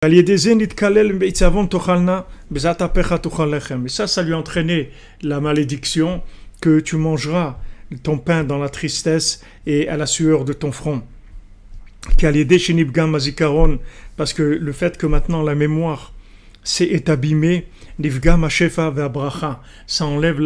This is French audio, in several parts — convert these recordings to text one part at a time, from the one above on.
Et ça lui entraînait la malédiction que tu mangeras ton pain dans la tristesse et à la sueur de ton front. Parce que le fait que maintenant la mémoire est abîmée, ça enlève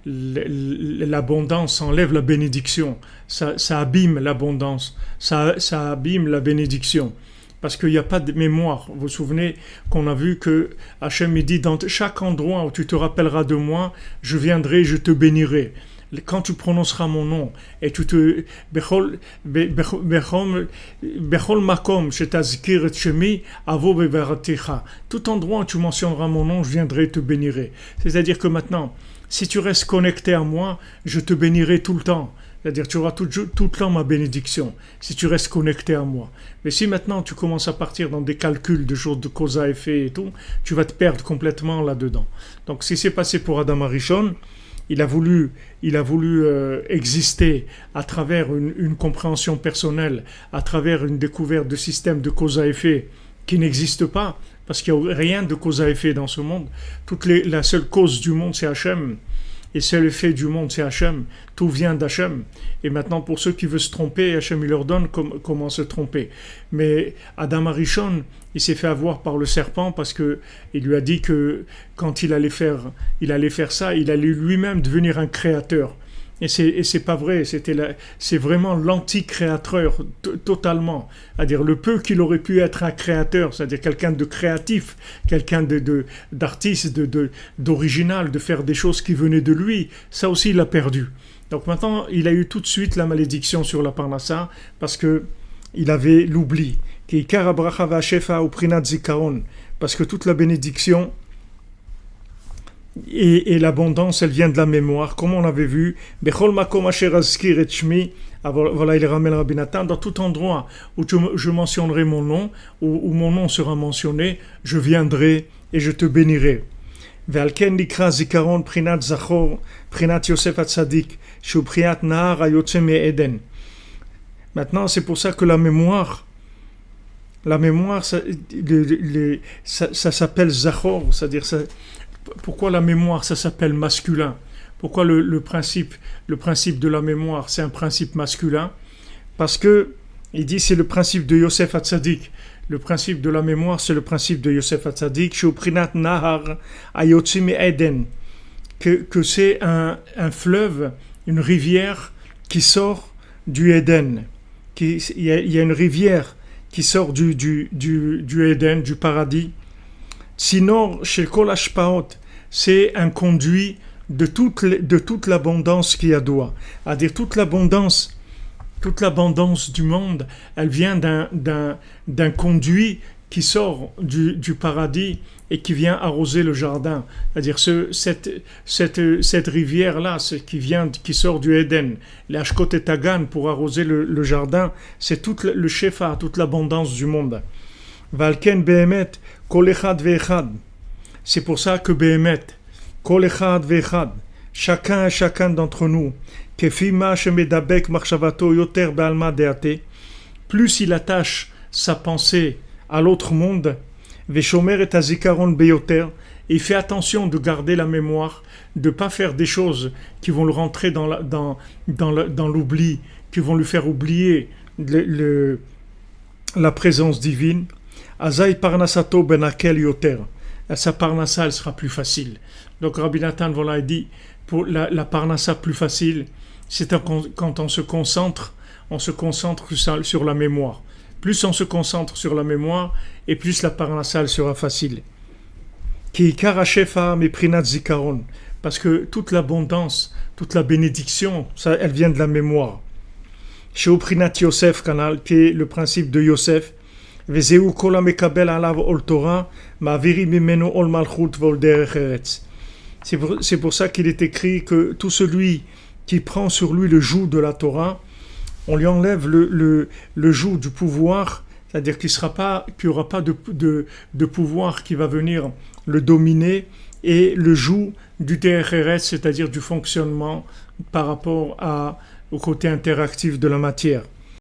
l'abondance, ça enlève la bénédiction, ça abîme l'abondance, ça abîme la bénédiction. Parce qu'il n'y a pas de mémoire. Vous vous souvenez qu'on a vu que Hachem dit dans chaque endroit où tu te rappelleras de moi, je viendrai, je te bénirai. Quand tu prononceras mon nom et tu te bechol makom shetazkir et shemi avo bevaraticha, tout endroit où tu mentionneras mon nom, je viendrai et te bénirai. C'est-à-dire que maintenant, si tu restes connecté à moi, je te bénirai tout le temps. C'est-à-dire tu auras tout le temps ma bénédiction si tu restes connecté à moi. Mais si maintenant tu commences à partir dans des calculs de choses de cause à effet et tout, tu vas te perdre complètement là-dedans. Donc ce qui s'est passé pour Adam Arishon, il a voulu exister à travers une compréhension personnelle, à travers une découverte de système de cause à effet qui n'existe pas, parce qu'il n'y a rien de cause à effet dans ce monde. La seule cause du monde, c'est Hachem. Et seul effet du monde, c'est Hachem. Tout vient d'Hachem. Et maintenant, pour ceux qui veulent se tromper, Hachem, il leur donne comment se tromper. Mais Adam Arishon, il s'est fait avoir par le serpent parce que il lui a dit que quand il allait faire ça, il allait lui-même devenir un créateur. Et c'est pas vrai, c'est vraiment l'anti-créateur totalement. C'est-à-dire le peu qu'il aurait pu être un créateur, c'est-à-dire quelqu'un de créatif, quelqu'un d'artiste, d'original, de faire des choses qui venaient de lui, ça aussi il a perdu. Donc maintenant, il a eu tout de suite la malédiction sur la parnassa parce que il avait l'oubli. Parce que toute la bénédiction et l'abondance, elle vient de la mémoire, comme on avait vu. Voilà, il ramène Rabbi Nathan, dans tout endroit où je mentionnerai mon nom, où mon nom sera mentionné, je viendrai et je te bénirai. Maintenant, c'est pour ça que la mémoire, ça s'appelle Zachor, c'est-à-dire ça. Pourquoi la mémoire, ça s'appelle masculin? Pourquoi le principe de la mémoire, c'est un principe masculin? Parce que, il dit, c'est le principe de Yosef Hatzadik. Le principe de la mémoire, c'est le principe de Yosef Hatzadik. Shuprinat Nahar Ayotzim Eden. Que c'est un fleuve, une rivière qui sort du Éden. Il y a une rivière qui sort du Éden, du paradis. Sinon, chez Kol Hashpaot, c'est un conduit de toute l'abondance qu'il y a doit. C'est-à-dire toute l'abondance du monde, elle vient d'un conduit qui sort du paradis et qui vient arroser le jardin. C'est-à-dire cette rivière-là, qui sort du Éden, les Ashkot et Tagan pour arroser le jardin, c'est tout le shefa, toute l'abondance du monde. Valken Behemet, Kol Echad Ve'echad. C'est pour ça que Behemet, Kol Echad Ve'echad, chacun d'entre nous, Kefi Ma Shemedabek Marshavato Yoter Be'alma Deate, plus il attache sa pensée à l'autre monde, Ve'shomer et Azikaron Beyoter, il fait attention de garder la mémoire, de ne pas faire des choses qui vont le rentrer dans l'oubli, qui vont lui faire oublier la présence divine. Azaï parnasato benakel yoter. Sa parnassa, elle sera plus facile. Donc Rabbi Nathan voilà, il dit, pour la parnassa plus facile, c'est quand on se concentre sur la mémoire. Plus on se concentre sur la mémoire, et plus la parnassa, elle sera facile. Ki karashefa meprinat zikaron. Parce que toute l'abondance, toute la bénédiction, ça, elle vient de la mémoire. Chez Prinat Yosef Kanal, qui est le principe de Yosef, c'est pour ça qu'il est écrit que tout celui qui prend sur lui le joug de la Torah, on lui enlève le joug du pouvoir, c'est-à-dire qu'il n'y aura pas de pouvoir qui va venir le dominer, et le joug du Derech, c'est-à-dire du fonctionnement par rapport au côté interactif de la matière.